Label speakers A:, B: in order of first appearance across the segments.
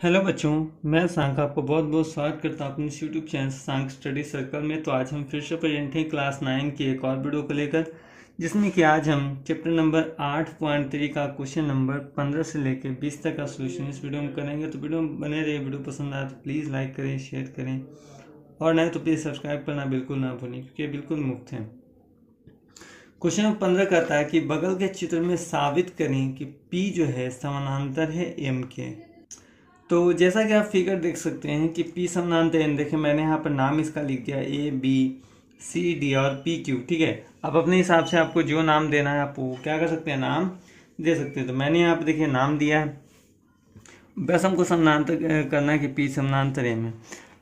A: Hello बच्चों, मैं सांक आपको बहुत बहुत स्वागत करता हूँ अपने यूट्यूब चैनल सांक स्टडी सर्कल में। तो आज हम फिर से प्रेजेंट हैं क्लास 9 की एक और वीडियो को लेकर, जिसमें कि आज हम चैप्टर नंबर 8.3 का क्वेश्चन नंबर 15 से लेकर 20 तक का सोल्यूशन इस वीडियो में करेंगे। तो वीडियो में बने रहिए। वीडियो पसंद आए तो प्लीज़ लाइक करें, शेयर करें और नहीं तो प्लीज़ सब्सक्राइब करना बिल्कुल ना भूलें, क्योंकि ये बिल्कुल मुफ्त है। क्वेश्चन नंबर 15 कहता है कि बगल के चित्र में साबित करें कि पी जो है समानांतर है एम के। तो जैसा कि आप फिगर देख सकते हैं कि P समानांतर एन, देखें मैंने यहाँ पर नाम इसका लिख दिया ABCD और PQ। ठीक है, अब अपने हिसाब से आपको जो नाम देना है आप वो क्या कर सकते हैं, नाम दे सकते हैं। तो मैंने यहाँ पर देखिए नाम दिया है, बस हमको समानांतर करना है कि P समानांतर एम है।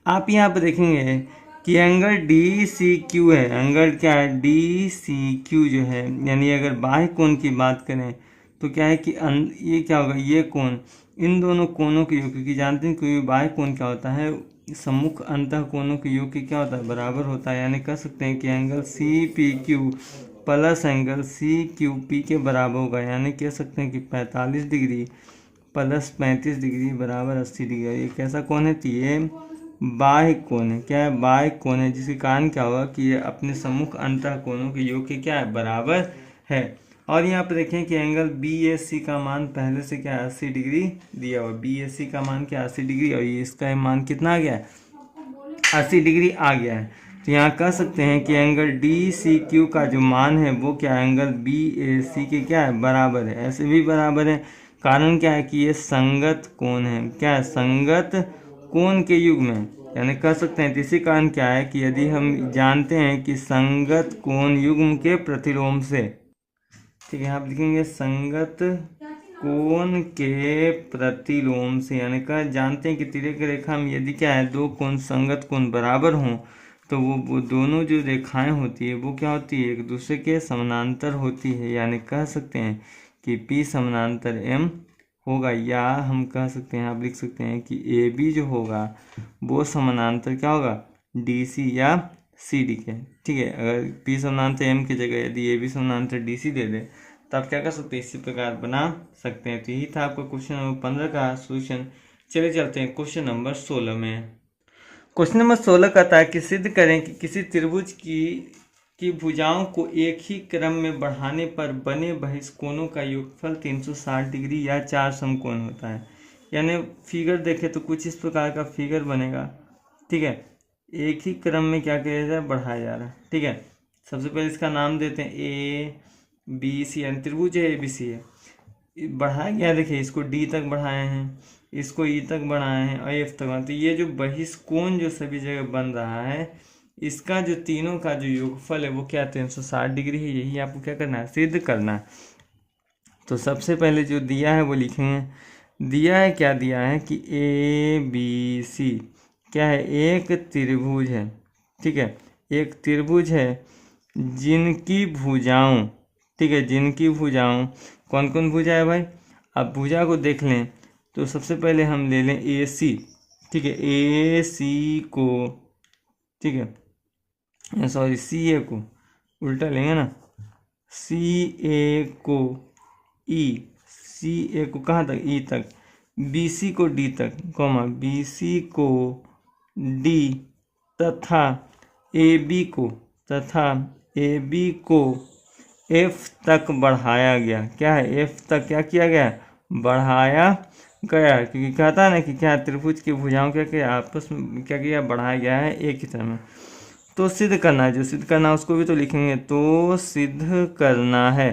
A: आप यहाँ पर देखेंगे कि एंगल DCQ है। एंगल क्या है, DCQ जो है, यानी अगर बाह्य कोण की बात करें तो क्या है कि ये क्या होगा, ये कोण इन दोनों कोणों के योग, क्योंकि जानते हैं कोई बाह्य कोण क्या होता है, सम्मुख अंतः कोणों के योग के क्या होता है, बराबर होता है। यानी कह सकते हैं कि angle CPQ plus angle CQP के बराबर होगा। यानी कह सकते हैं कि 45 डिग्री प्लस 35 डिग्री बराबर 80 डिग्री। ये कैसा कोण है, तो ये बाह्य कोण है। क्या है, बाह्य कोण है, जिसके कारण क्या होगा कि ये अपने सम्मुख अंतः कोणों के योग के क्या है, बराबर है। और यहाँ पे देखें कि एंगल BAC का मान पहले से क्या है, 80 डिग्री दिया हुआ। BAC का मान क्या 80 डिग्री, और ये इसका मान कितना आ गया है, 80 डिग्री आ गया है। तो यहाँ कह सकते हैं कि एंगल DCQ का जो मान है वो क्या है, एंगल BAC के क्या है, बराबर है। ऐसे भी बराबर है, कारण क्या है कि ये संगत कोण है। क्या है, संगत कोण के युग्म है। यानी कह सकते हैं, इसी कारण क्या है कि यदि हम जानते हैं कि संगत कोण युग्म के प्रतिलोम से, ठीक है, आप लिखेंगे संगत कोण के प्रतिलोम से, यानी कह जानते हैं कि तिर्यक रेखा में यदि क्या है, दो कोण संगत कोण बराबर हों तो वो दोनों जो रेखाएं होती है वो क्या होती है, एक दूसरे के समानांतर होती है। यानी कह सकते हैं कि P समानांतर M होगा, या हम कह सकते हैं, आप लिख सकते हैं कि AB जो होगा वो समानांतर क्या होगा, DC या CD के। ठीक है, अगर P समानांतर M की जगह यदि AB समानांतर DC दे दे तो आप क्या कर सकते हैं, इसी प्रकार बना सकते हैं। तो यही था आपका क्वेश्चन नंबर 15 का सोल्यूशन। चले चलते हैं क्वेश्चन नंबर 16 में। क्वेश्चन नंबर 16 कहता है कि सिद्ध करें कि किसी त्रिभुज की भुजाओं को एक ही क्रम में बढ़ाने पर बने बहिष्कोणों का योगफल 360 डिग्री या 4 समकोण होता है। यानी फिगर देखें तो कुछ इस प्रकार का फिगर बनेगा। ठीक है, एक ही क्रम में क्या किया जा रहा है, बढ़ाया जा रहा है। ठीक है, सबसे पहले इसका नाम देते हैं ABC, यानी त्रिभुज है ABC है, बढ़ाया गया। देखिए इसको D तक बढ़ाए हैं, इसको E तक बढ़ाए हैं और F तक बढ़ाए। तो ये जो बहिष्कोण जो सभी जगह बन रहा है, इसका जो तीनों का जो योगफल है वो क्या 360 डिग्री है। यही आपको क्या करना है, सिद्ध करना है। तो सबसे पहले जो दिया है वो लिखेंगे। दिया है, क्या दिया है कि ABC क्या है, एक त्रिभुज है। ठीक है, एक त्रिभुज है जिनकी भुजाओं, ठीक है, जिनकी भुजाओं, कौन कौन भुजा है भाई, अब भुजा को देख लें तो सबसे पहले हम ले लें AC। ठीक है, AC को, ठीक है, सॉरी CA को उल्टा लेंगे ना, CA को E, CA को कहाँ तक, E तक, BC को D तक, कॉमा BC को D, तथा AB को F तक बढ़ाया गया। क्या है, F तक क्या किया गया, बढ़ाया गया। क्योंकि कहता है ना कि क्या त्रिभुज की भुजाओं क्या किया, आपस में क्या किया, बढ़ाया गया है एक ही तरह में। तो सिद्ध करना है, जो सिद्ध करना है उसको भी तो लिखेंगे। तो सिद्ध करना है,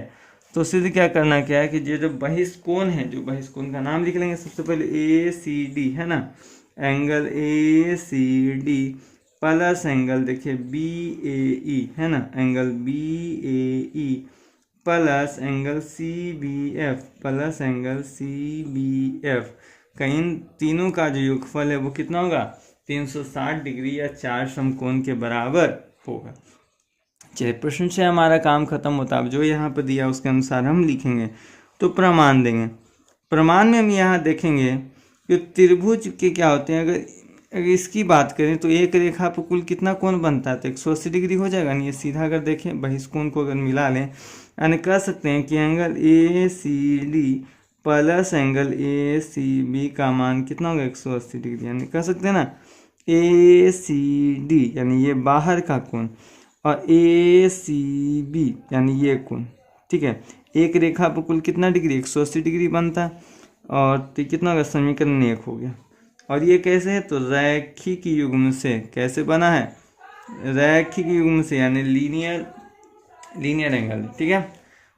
A: तो सिद्ध क्या करना, क्या है कि ये जो बहिष्कोण है, जो बहिष्कोण का नाम लिख लेंगे सबसे पहले ACD है ना, एंगल ACD प्लस एंगल देखिए BAE है ना, angle BAE plus angle CBF plus angle CBF, कहीं तीनों का जो योगफल है वो कितना होगा, 360 डिग्री या 4 समकोण के बराबर होगा। चलिए, प्रश्न से हमारा काम खत्म होता है। अब जो यहाँ पर दिया उसके अनुसार हम लिखेंगे, तो प्रमाण देंगे। प्रमाण में हम यहाँ देखेंगे कि त्रिभुज के क्या होते हैं। अगर इसकी बात करें तो एक रेखा पर कुल कितना कोण बनता है, तो 180 डिग्री हो जाएगा। नहीं, ये सीधा अगर देखें बहिष्कोण को अगर मिला लें, यानी कह सकते हैं कि angle ACD plus angle A C B का मान कितना होगा 180 डिग्री, यानी कह सकते हैं ना ए सी डी यानी ये बाहर का कोण और ए सी बी यानी ये कोण, ठीक है। एक रेखा पर कुल कितना डिग्री 180 डिग्री बनता है, और तो कितना होगा समीकरण 1 हो गया। और ये कैसे है, तो रैखिक युग्म से, कैसे बना है, रैखिक युग्म से यानी लीनियर एंगल, ठीक है।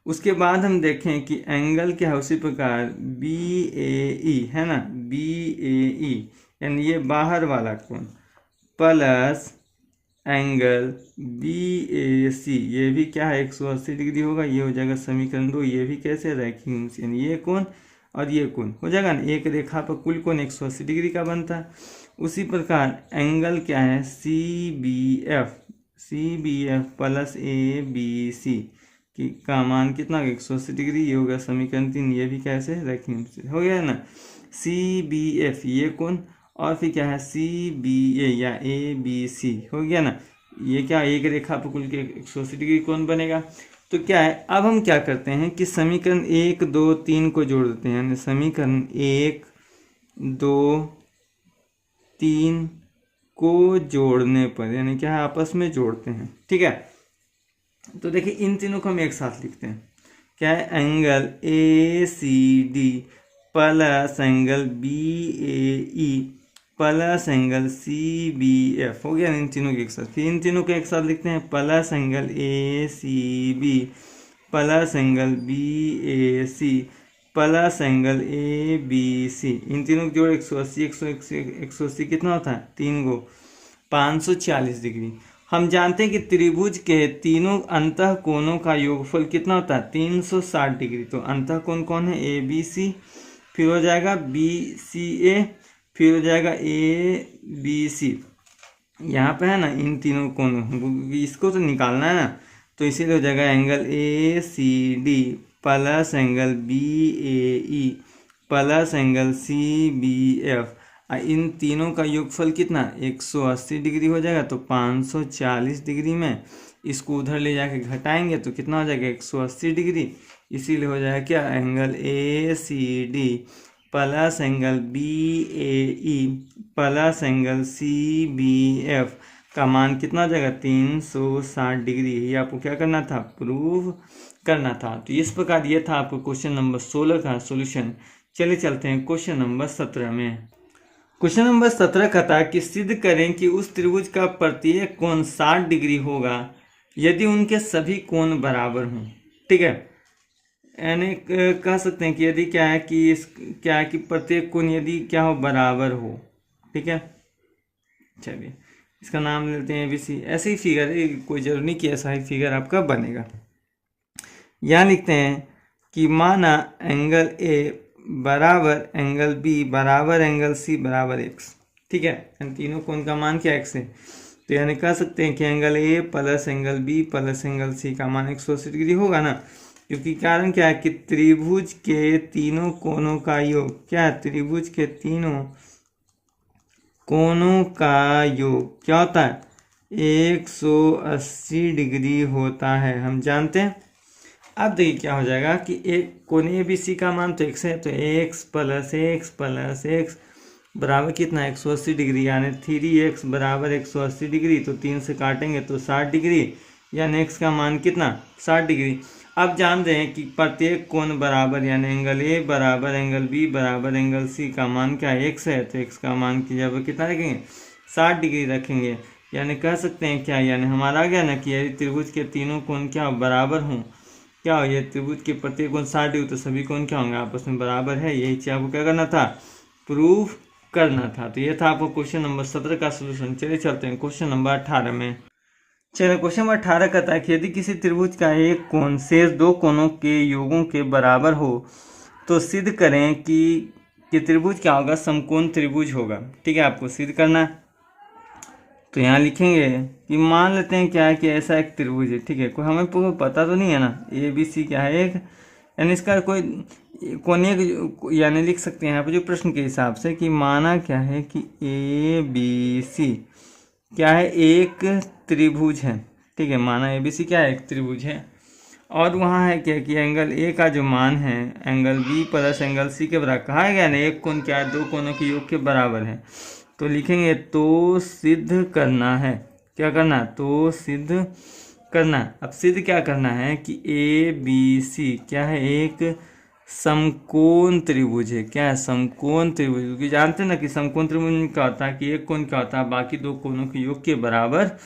A: उसके बाद हम देखें कि एंगल क्या है, उसी प्रकार बी ए ई है ना, बी ए ई यानी ये बाहर वाला कोण प्लस एंगल बी ए सी, ये भी क्या है 180 डिग्री होगा, ये हो जाएगा समीकरण 2। ये भी कैसे रैखिक यानी ये कोण और ये कोण हो जाएगा ना, एक रेखा पर कुल कोण 180 डिग्री का बनता है। उसी प्रकार एंगल क्या है C B F plus A B C का मान कितना 180 डिग्री, ये होगा समीकरण 3। ये भी कैसे रैखिक हो गया ना, सी बी एफ ये कोण और फिर क्या है सी बी ए या ए बी सी हो गया ना, ये क्या एक रेखा पर कुल के 180 डिग्री कोण बनेगा। तो क्या है, अब हम क्या करते हैं कि समीकरण 1 2 3 को जोड़ देते हैं, यानी समीकरण 1 2 3 को जोड़ने पर यानी क्या है आपस में जोड़ते हैं, ठीक है। तो देखिए इन तीनों को हम एक साथ लिखते हैं, क्या है angle A C D plus angle B A E plus angle C B F हो गया इन तीनों के एक साथ। फिर इन तीनों को एक साथ लिखते हैं, plus angle A C B plus angle B A C plus angle A B C, इन तीनों को जोड़ 180 कितना होता है 3 गो 540 डिग्री। हम जानते हैं कि त्रिभुज के तीनों अंतः कोणों का योगफल कितना होता है 360 डिग्री। तो अंतः कोण कौन है ए बी सी, फिर हो जाएगा बी सी ए, फिर हो जाएगा ए बी सी। यहाँ पे है ना इन तीनों कोणों, इसको तो निकालना है ना, तो इसीलिए हो जाएगा angle A C D plus angle B A E plus angle C B F. इन तीनों का योगफल कितना 180 डिग्री हो जाएगा। तो 540 डिग्री में इसको उधर ले जाके घटाएंगे तो कितना हो जाएगा 180 डिग्री। इसीलिए हो जाएगा क्या angle A C D plus angle B A E plus angle C B F का मान कितना हो जाएगा 360 डिग्री। ये आपको क्या करना था प्रूव करना था। तो इस प्रकार ये था आपको क्वेश्चन नंबर 16 का सॉल्यूशन। चलिए चलते हैं क्वेश्चन नंबर 17 में। क्वेश्चन नंबर 17 कहता है कि सिद्ध करें कि उस त्रिभुज का प्रत्येक कोण 60 डिग्री होगा यदि उनके सभी कोण बराबर हों। ठीक है, यानी कह सकते हैं कि यदि क्या है कि प्रत्येक कोण यदि क्या हो बराबर हो। ठीक है, चलिए इसका नाम लेते हैं एबीसी। ऐसे ही फिगर है, कोई जरूरी नहीं कि ऐसा ही फिगर आपका बनेगा। यहाँ लिखते हैं कि माना एंगल ए बराबर एंगल बी बराबर एंगल सी बराबर एक्स। ठीक है, इन तीनों कोण का मान क्या एक्स है। तो यानी कह सकते हैं कि angle A plus angle B plus angle C का मान 180 डिग्री होगा ना, क्योंकि कारण क्या है कि त्रिभुज के तीनों कोणों का योग क्या है, त्रिभुज के तीनों कोणों का योग क्या होता है 180 डिग्री होता है, हम जानते हैं। अब देखिए क्या हो जाएगा कि एक कोण ए बी सी का मान तो एक्स है, तो एक्स प्लस एक्स बराबर कितना 180 डिग्री, यानी 3x बराबर 180 डिग्री। तो 3 से काटेंगे तो 60 डिग्री, यानी एक्स का मान कितना 60 डिग्री। अब जानते हैं कि प्रत्येक कोण बराबर यानी एंगल ए बराबर एंगल बी बराबर एंगल सी का मान क्या है एक्स है, तो एक्स का मान की जगह कितना रखेंगे 60 डिग्री रखेंगे। यानी कह सकते हैं क्या, यानी हमारा आ गया ना कि यदि त्रिभुज के तीनों कोण क्या बराबर हों, क्या हो ये त्रिभुज के प्रत्येक कोण 60 डिग्री, तो सभी कोण क्या होंगे आपस में बराबर है। यही चीज आपको क्या करना था प्रूफ करना था। तो ये था आपको क्वेश्चन नंबर 17 का सोल्यूशन। चलिए चलते हैं क्वेश्चन नंबर 18 में। चलिए क्वेश्चन नंबर 18 कहता है कि यदि किसी त्रिभुज का एक कोण शेष दो कोणों के योगों के बराबर हो तो सिद्ध करें कि त्रिभुज क्या होगा समकोण त्रिभुज होगा। ठीक है, आपको सिद्ध करना है। तो यहाँ लिखेंगे कि मान लेते हैं क्या है कि ऐसा एक त्रिभुज है। ठीक है, कोई हमें पता तो नहीं है ना ए बी सी क्या है एक, यानी इसका कोई कोण एक यानी लिख सकते हैं यहाँ पे जो प्रश्न के हिसाब से कि माना क्या है कि ए बी सी क्या है एक त्रिभुज है। ठीक है, माना ए बी सी क्या है एक त्रिभुज है और वहाँ है क्या कि एंगल ए का जो मान है angle B plus angle C के बराबर, कहा गया ना एक कोण क्या है, दो कोणों के योग के बराबर है। तो लिखेंगे तो सिद्ध करना है, क्या करना है, तो सिद्ध करना। अब सिद्ध क्या करना है कि ए बी सी क्या है, एक समकोण त्रिभुज है। क्या है, समकोण त्रिभुज। क्योंकि जानते हैं ना कि समकोण त्रिभुज में क्या होता है कि एक कोण क्या होता है, बाकी दो कोणों के योग के बराबर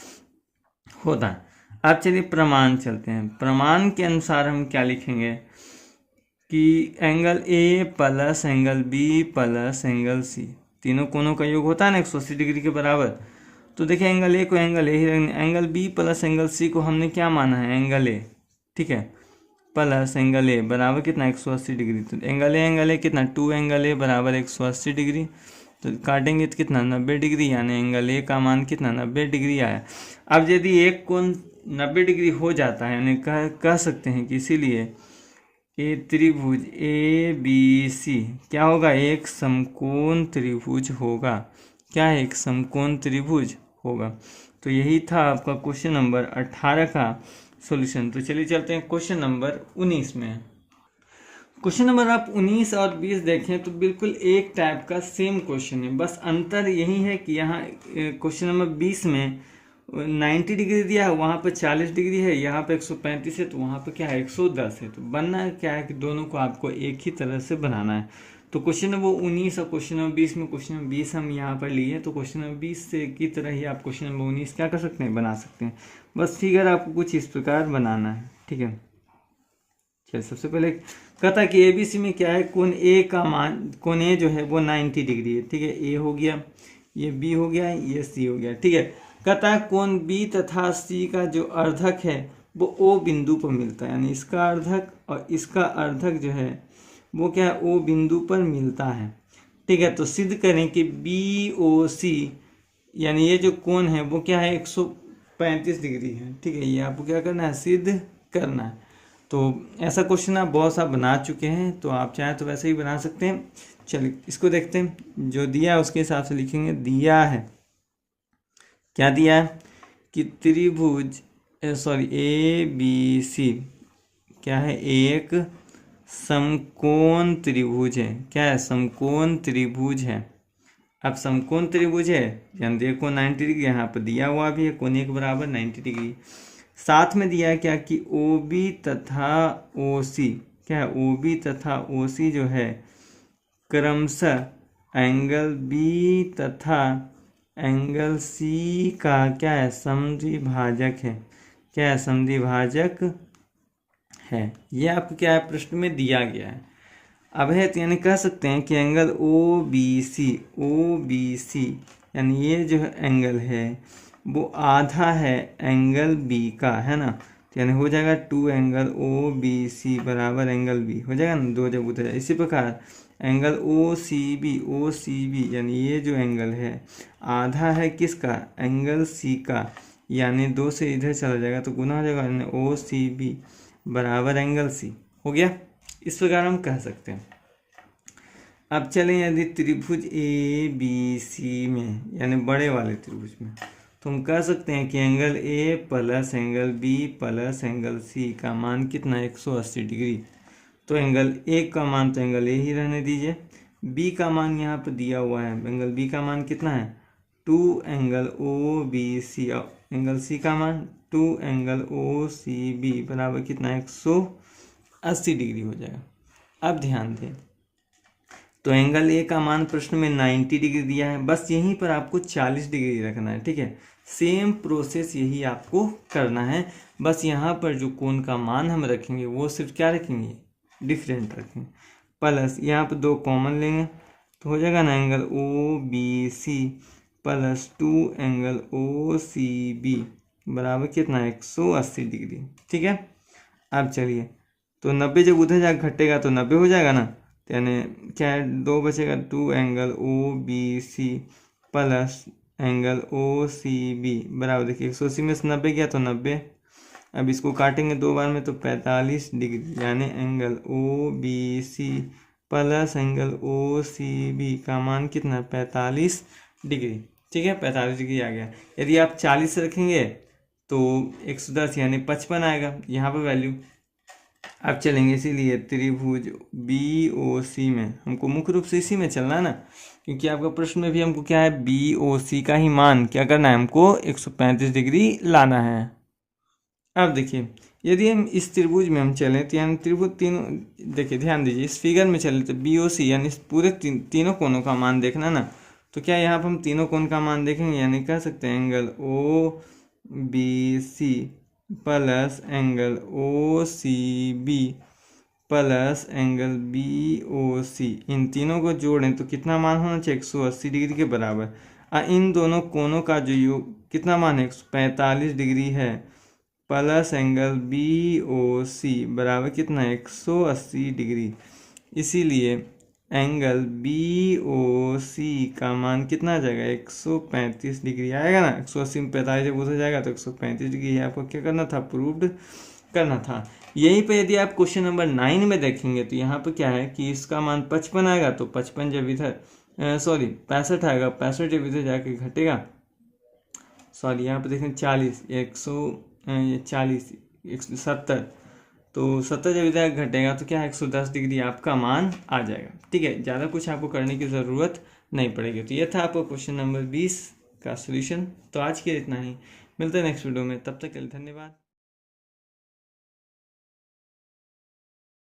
A: होता है। अब चलिए प्रमाण चलते हैं। प्रमाण के अनुसार हम क्या लिखेंगे कि angle A plus angle B plus angle C, तीनों कोणों का योग होता है ना 180 डिग्री के बराबर। तो देखिए एंगल ए को एंगल ए ही रखना, angle B plus angle C को हमने क्या माना है, एंगल ए, ठीक है, प्लस एंगल ए बराबर कितना 180 डिग्री। तो एंगल ए कितना 2 एंगल ए बराबर 180 डिग्री। तो काटेंगे तो कितना 90 डिग्री, यानी एंगल ए का मान कितना 90 डिग्री आया। अब यदि एक कोण 90 डिग्री हो जाता है यानी कह सकते हैं कि इसीलिए ए त्रिभुज ए बी सी क्या होगा, एक समकोण त्रिभुज होगा। क्या है, एक समकोण त्रिभुज होगा। तो यही था आपका क्वेश्चन नंबर 18 का सॉल्यूशन। तो चलिए चलते हैं क्वेश्चन नंबर 19 में। क्वेश्चन नंबर आप 19 और 20 देखें तो बिल्कुल एक टाइप का सेम क्वेश्चन है, बस अंतर यही है कि यहाँ क्वेश्चन नंबर 20 में 90 डिग्री दिया है, वहाँ पर 40 डिग्री है, यहाँ पे 135 है, तो वहाँ पे क्या है 110 है। तो बनना क्या है कि दोनों को आपको एक ही तरह से बनाना है। तो क्वेश्चन नंबर 19 और क्वेश्चन नंबर 20 में क्वेश्चन नंबर 20 हम यहाँ पर लिए, तो क्वेश्चन नंबर 20 से की तरह ही आप क्वेश्चन नंबर 19 क्या कर सकते हैं, बना सकते हैं। बस फिगर आपको कुछ इस प्रकार बनाना है, ठीक है। चलिए सबसे पहले कहता कि एबीसी में क्या है, कोण ए का मान, कोण ए जो है वो 90 डिग्री है, ठीक है। ए हो गया, ये बी हो गया, ये सी हो गया, ठीक है। कहता है कोण बी तथा सी का जो अर्धक है वो ओ बिंदु पर मिलता है, यानी इसका अर्धक और इसका अर्धक जो है वो क्या है, ओ बिंदु पर मिलता है, ठीक है। तो सिद्ध करें कि बी ओ सी यानी ये जो कोण है वो क्या है 135 डिग्री है, ठीक है। ये आपको क्या करना है, सिद्ध करना है। तो ऐसा क्वेश्चन आप बहुत सा बना चुके हैं, तो आप चाहें तो वैसे ही बना सकते हैं। चलिए इसको देखते हैं, जो दिया है उसके हिसाब से लिखेंगे। दिया है, क्या दिया है कि त्रिभुज ए बी सी क्या है, एक समकोण त्रिभुज है। क्या है, समकोण त्रिभुज है। अब समकोण त्रिभुज है यानी देखो 90 डिग्री, यहाँ पर दिया हुआ भी है कोण एक बराबर 90 डिग्री। साथ में दिया है क्या कि ओ बी तथा ओ सी, क्या है, ओ बी तथा ओ सी जो है क्रमशः एंगल बी तथा एंगल सी का क्या है, समद्विभाजक है। क्या है, समद्विभाजक है। ये आपको क्या है, प्रश्न में दिया गया है। अब है तो यानी कह सकते हैं कि एंगल ओ बी सी यानी ये जो एंगल है वो आधा है एंगल बी का, है ना। तो यानी हो जाएगा 2 एंगल ओ बी सी बराबर एंगल बी, हो जाएगा ना, दो जब उधर। इसी प्रकार एंगल ओ सी बी यानी ये जो एंगल है आधा है किसका, एंगल सी का, यानी 2 से इधर चला जाएगा तो गुना हो जाएगा, यानी ओ सी बी बराबर एंगल सी। हो गया, इस प्रकार हम कह सकते हैं। अब चलें यदि त्रिभुज ए बी सी में यानी बड़े वाले त्रिभुज में, तो हम कह सकते हैं कि angle A plus angle B plus angle C का मान कितना 180 डिग्री। तो एंगल ए का मान तो एंगल ए ही रहने दीजिए, बी का मान यहाँ पर दिया हुआ है, एंगल बी का मान कितना है 2 angle O B C, angle C का मान 2 एंगल ओ सी बी बराबर कितना 180 डिग्री हो जाएगा। अब ध्यान दें, तो एंगल ए का मान प्रश्न में 90 डिग्री दिया है, बस यहीं पर आपको 40 डिग्री रखना है, ठीक है। सेम प्रोसेस यही आपको करना है, बस यहाँ पर जो कोण का मान हम रखेंगे वो सिर्फ क्या रखेंगे, डिफरेंट रखेंगे। प्लस यहाँ पर 2 कॉमन लेंगे तो हो जाएगा ना angle O B C plus 2 angle O C B बराबर कितना 180 डिग्री, ठीक है। अब चलिए, तो 90 जब उधर जाकर घटेगा तो 90 हो जाएगा ना, तो यानी क्या है 2 बचेगा, 2 angle O B C plus angle O C B बराबर, देखिए 180 में से 90 गया तो 90। अब इसको काटेंगे 2 बार में तो 45 डिग्री, यानी angle O B C plus angle O C B का मान कितना 45 डिग्री, ठीक है। 45 डिग्री आ गया। यदि आप 40 रखेंगे तो 110 यानी 55 आएगा यहाँ पर वैल्यू, अब चलेंगे इसीलिए त्रिभुज बी ओ सी में, हमको मुख्य रूप से इसी में चलना है ना, क्योंकि आपका प्रश्न में भी हमको क्या है, बी ओ सी का ही मान क्या करना है, हमको 135 डिग्री लाना है। अब देखिए यदि हम इस त्रिभुज में हम चलें तो यानी त्रिभुज तीनों, देखिए ध्यान दीजिए इस फिगर में चले तो बी ओ सी यानी इस पूरे तीनों कोणों का मान देखना ना, तो क्या यहाँ पर हम तीनों कोण का मान देखेंगे, यानी कह सकते हैं angle O B C plus angle O C B plus angle B O C, इन तीनों को जोड़ें तो कितना मान होना चाहिए, 180 डिग्री के बराबर। इन दोनों कोणों का जो योग कितना मान है, 145 डिग्री है, प्लस एंगल बी ओ सी बराबर कितना है, 180 डिग्री। इसीलिए एंगल बी ओ सी का मान कितना आ जाएगा, 135 डिग्री आएगा ना। 180 में 45 जब उधर जाएगा तो 135 डिग्री आपको क्या करना था, प्रूव्ड करना था। यहीं पे यदि आप क्वेश्चन नंबर 9 में देखेंगे तो यहाँ पे क्या है कि इसका मान 55 आएगा, तो 55 जब इधर 65 आएगा, 65 जब इधर जाके घटेगा, सॉरी यहाँ पे देखें 40, 170, तो 70 जब इधर घटेगा तो क्या है, 110 डिग्री आपका मान आ जाएगा। ठीक है, ज़्यादा कुछ आपको करने की ज़रूरत नहीं पड़ेगी। तो ये था आपको क्वेश्चन नंबर 20 का सोल्यूशन। तो आज के इतना ही, मिलते हैं नेक्स्ट वीडियो में, तब तक के लिए धन्यवाद।